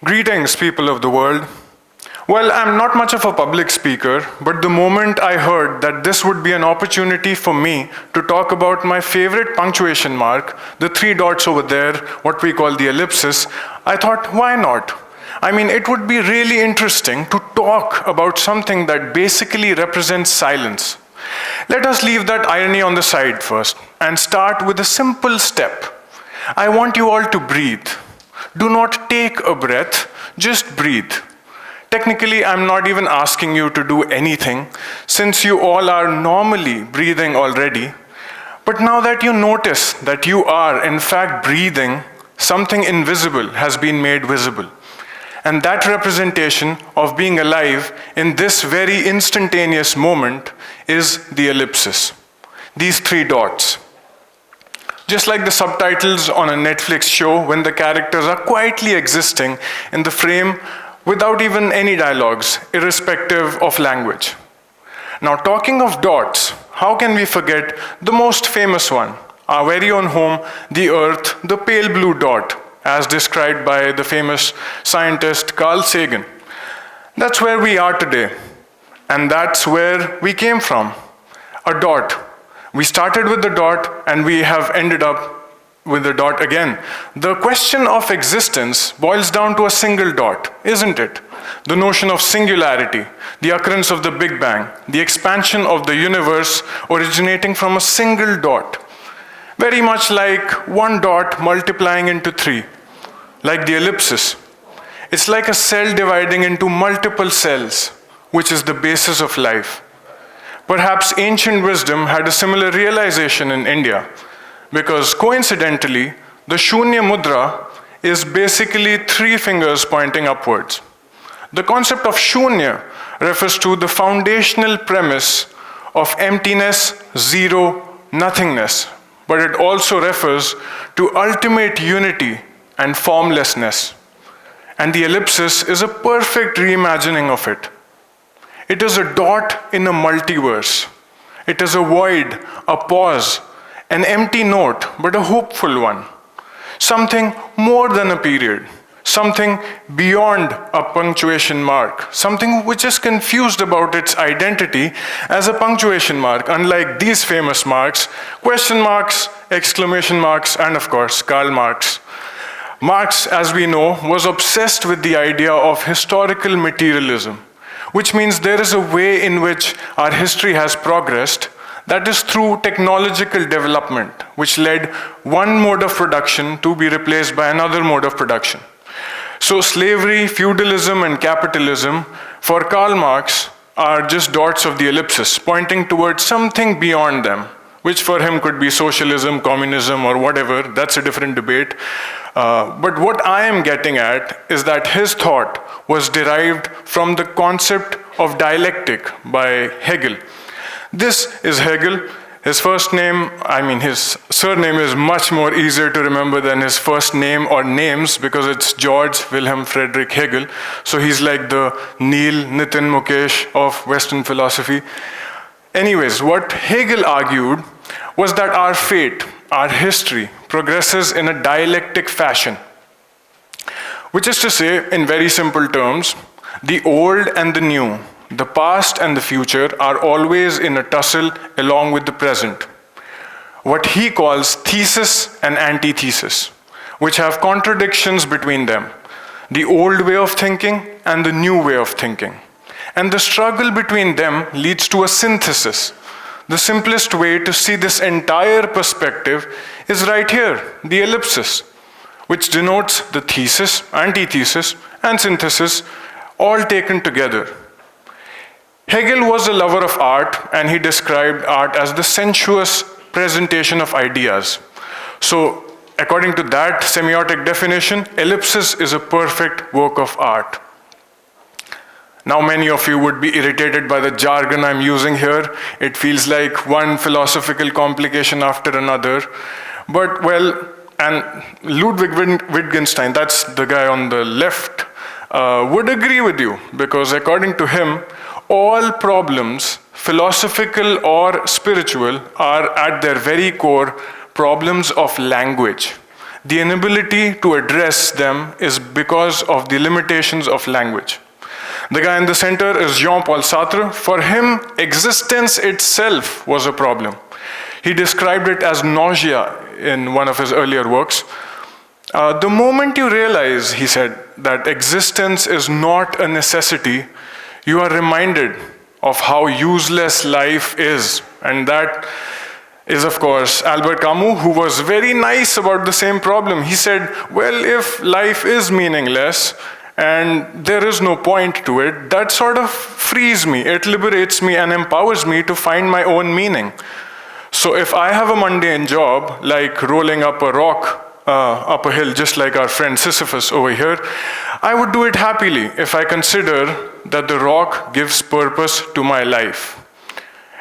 Greetings, people of the world. Well, I'm not much of a public speaker, but the moment I heard that this would be an opportunity for me to talk about my favorite punctuation mark, the three dots over there, what we call the ellipsis, I thought, why not? I mean, it would be really interesting to talk about something that basically represents silence. Let us leave that irony on the side first and start with a simple step. I want you all to breathe. Do not take a breath, just breathe. Technically, I'm not even asking you to do anything, since you all are normally breathing already. But now that you notice that you are, in fact, breathing, something invisible has been made visible. And that representation of being alive in this very instantaneous moment is the ellipsis, these three dots. Just like the subtitles on a Netflix show when the characters are quietly existing in the frame without even any dialogues, irrespective of language. Now, talking of dots, how can we forget the most famous one, our very own home, the Earth, the pale blue dot, as described by the famous scientist Carl Sagan. That's where we are today, and that's where we came from, a dot. We started with the dot, and we have ended up with the dot again. The question of existence boils down to a single dot, isn't it? The notion of singularity, the occurrence of the Big Bang, the expansion of the universe originating from a single dot. Very much like one dot multiplying into three, like the ellipsis. It's like a cell dividing into multiple cells, which is the basis of life. Perhaps ancient wisdom had a similar realization in India, because coincidentally, the Shunya Mudra is basically three fingers pointing upwards. The concept of Shunya refers to the foundational premise of emptiness, zero, nothingness, but it also refers to ultimate unity and formlessness. And the ellipsis is a perfect reimagining of it. It is a dot in a multiverse. It is a void, a pause, an empty note, but a hopeful one. Something more than a period, something beyond a punctuation mark, something which is confused about its identity as a punctuation mark, unlike these famous marks, question marks, exclamation marks, and of course, Karl Marx. Marx, as we know, was obsessed with the idea of historical materialism, which means there is a way in which our history has progressed, that is through technological development, which led one mode of production to be replaced by another mode of production. So slavery, feudalism, and capitalism, for Karl Marx, are just dots of the ellipsis, pointing towards something beyond them, which for him could be socialism, communism, or whatever. That's a different debate. But what I am getting at is that his thought was derived from the concept of dialectic by Hegel. This is Hegel. His his surname is much more easier to remember than his first name or names because it's George Wilhelm Friedrich Hegel. So he's like the Neil Nitin Mukesh of Western philosophy. Anyways, what Hegel argued was that our fate, our history, progresses in a dialectic fashion. Which is to say, in very simple terms, the old and the new, the past and the future are always in a tussle along with the present. What he calls thesis and antithesis, which have contradictions between them, the old way of thinking and the new way of thinking. And the struggle between them leads to a synthesis. The simplest way to see this entire perspective is right here, the ellipsis, which denotes the thesis, antithesis, and synthesis, all taken together. Hegel was a lover of art, and he described art as the sensuous presentation of ideas. So, according to that semiotic definition, ellipsis is a perfect work of art. Now, many of you would be irritated by the jargon I'm using here. It feels like one philosophical complication after another. But, well, and Ludwig Wittgenstein, that's the guy on the left, would agree with you, because according to him, all problems, philosophical or spiritual, are at their very core problems of language. The inability to address them is because of the limitations of language. The guy in the center is Jean-Paul Sartre. For him, existence itself was a problem. He described it as nausea in one of his earlier works. The moment you realize, he said, that existence is not a necessity, you are reminded of how useless life is. And that is, of course, Albert Camus, who was very nice about the same problem. He said, well, if life is meaningless and there is no point to it, that sort of frees me, it liberates me and empowers me to find my own meaning. So if I have a mundane job, like rolling up a rock up a hill, just like our friend Sisyphus over here, I would do it happily if I consider that the rock gives purpose to my life.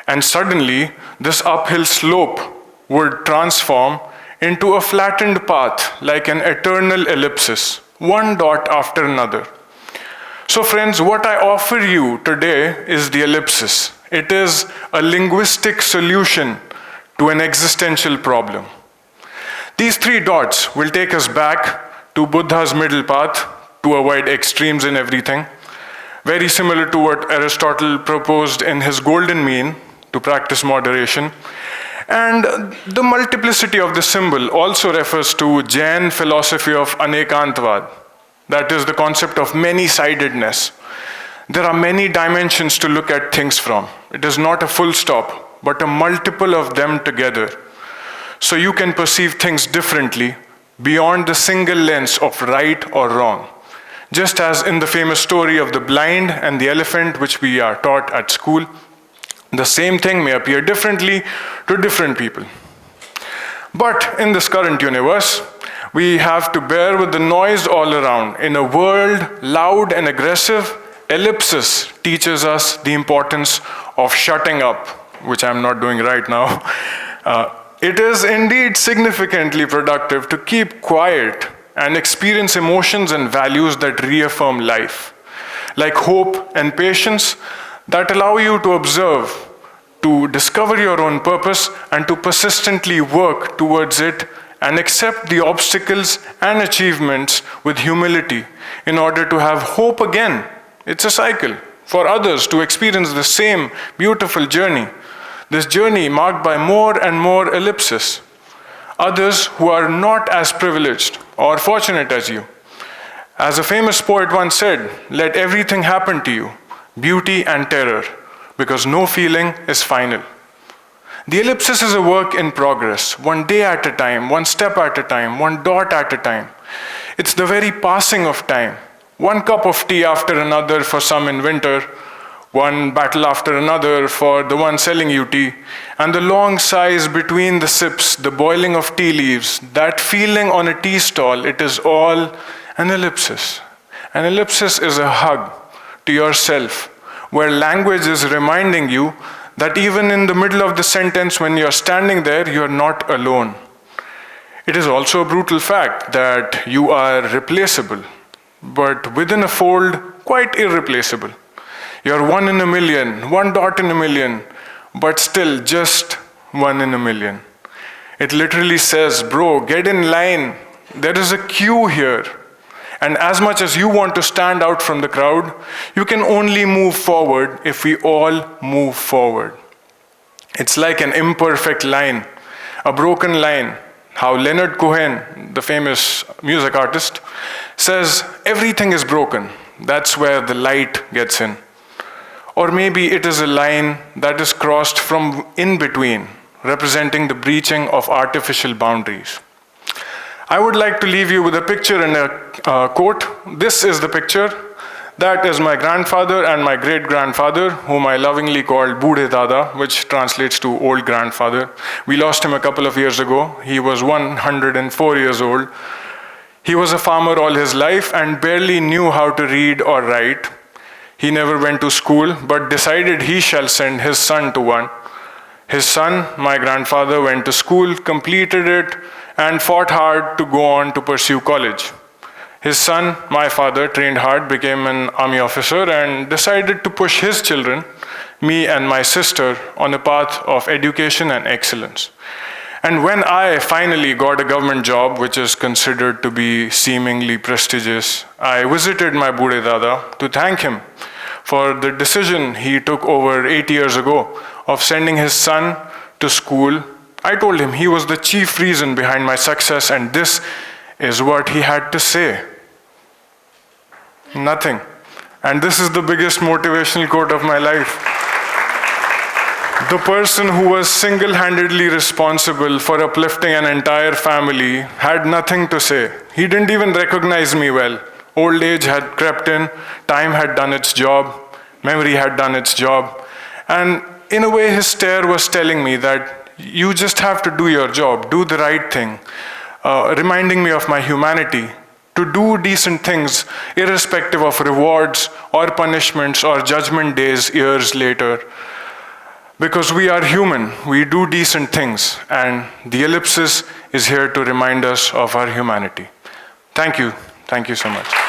And suddenly, this uphill slope would transform into a flattened path, like an eternal ellipsis, one dot after another. So friends, what I offer you today is the ellipsis. It is a linguistic solution to an existential problem. These three dots will take us back to Buddha's middle path to avoid extremes in everything, very similar to what Aristotle proposed in his Golden Mean, to practice moderation. And the multiplicity of the symbol also refers to Jain philosophy of Anekantvad. That is the concept of many-sidedness. There are many dimensions to look at things from. It is not a full stop, but a multiple of them together. So you can perceive things differently beyond the single lens of right or wrong. Just as in the famous story of the blind and the elephant, which we are taught at school, the same thing may appear differently to different people. But in this current universe, we have to bear with the noise all around. In a world loud and aggressive, ellipsis teaches us the importance of shutting up, which I'm not doing right now. It is indeed significantly productive to keep quiet and experience emotions and values that reaffirm life, like hope and patience, that allow you to observe, to discover your own purpose, and to persistently work towards it and accept the obstacles and achievements with humility in order to have hope again. It's a cycle for others to experience the same beautiful journey. This journey marked by more and more ellipses. Others who are not as privileged or fortunate as you. As a famous poet once said, let everything happen to you, beauty and terror, because no feeling is final. The ellipsis is a work in progress, one day at a time, one step at a time, one dot at a time. It's the very passing of time. One cup of tea after another for some in winter, one battle after another for the one selling you tea, and the long sighs between the sips, the boiling of tea leaves, that feeling on a tea stall, it is all an ellipsis. An ellipsis is a hug to yourself, where language is reminding you that even in the middle of the sentence when you're standing there, you're not alone. It is also a brutal fact that you are replaceable, but within a fold, quite irreplaceable. You're one in a million, one dot in a million, but still just one in a million. It literally says, bro, get in line. There is a queue here. And as much as you want to stand out from the crowd, you can only move forward if we all move forward. It's like an imperfect line, a broken line. How Leonard Cohen, the famous music artist, says everything is broken. That's where the light gets in. Or maybe it is a line that is crossed from in between, representing the breaching of artificial boundaries. I would like to leave you with a picture and a quote. This is the picture. That is my grandfather and my great-grandfather, whom I lovingly called Bude Dada, which translates to old grandfather. We lost him a couple of years ago. He was 104 years old. He was a farmer all his life and barely knew how to read or write. He never went to school, but decided he shall send his son to one. His son, my grandfather, went to school, completed it, and fought hard to go on to pursue college. His son, my father, trained hard, became an army officer, and decided to push his children, me and my sister, on a path of education and excellence. And when I finally got a government job, which is considered to be seemingly prestigious, I visited my Bude Dada to thank him for the decision he took over 8 years ago of sending his son to school. I told him he was the chief reason behind my success, and this is what he had to say. Nothing. And this is the biggest motivational quote of my life. The person who was single-handedly responsible for uplifting an entire family had nothing to say. He didn't even recognize me well. Old age had crept in, time had done its job, memory had done its job. And in a way, his stare was telling me that you just have to do your job, do the right thing, reminding me of my humanity, to do decent things irrespective of rewards or punishments or judgment days years later. Because we are human, we do decent things, and the ellipsis is here to remind us of our humanity. Thank you so much.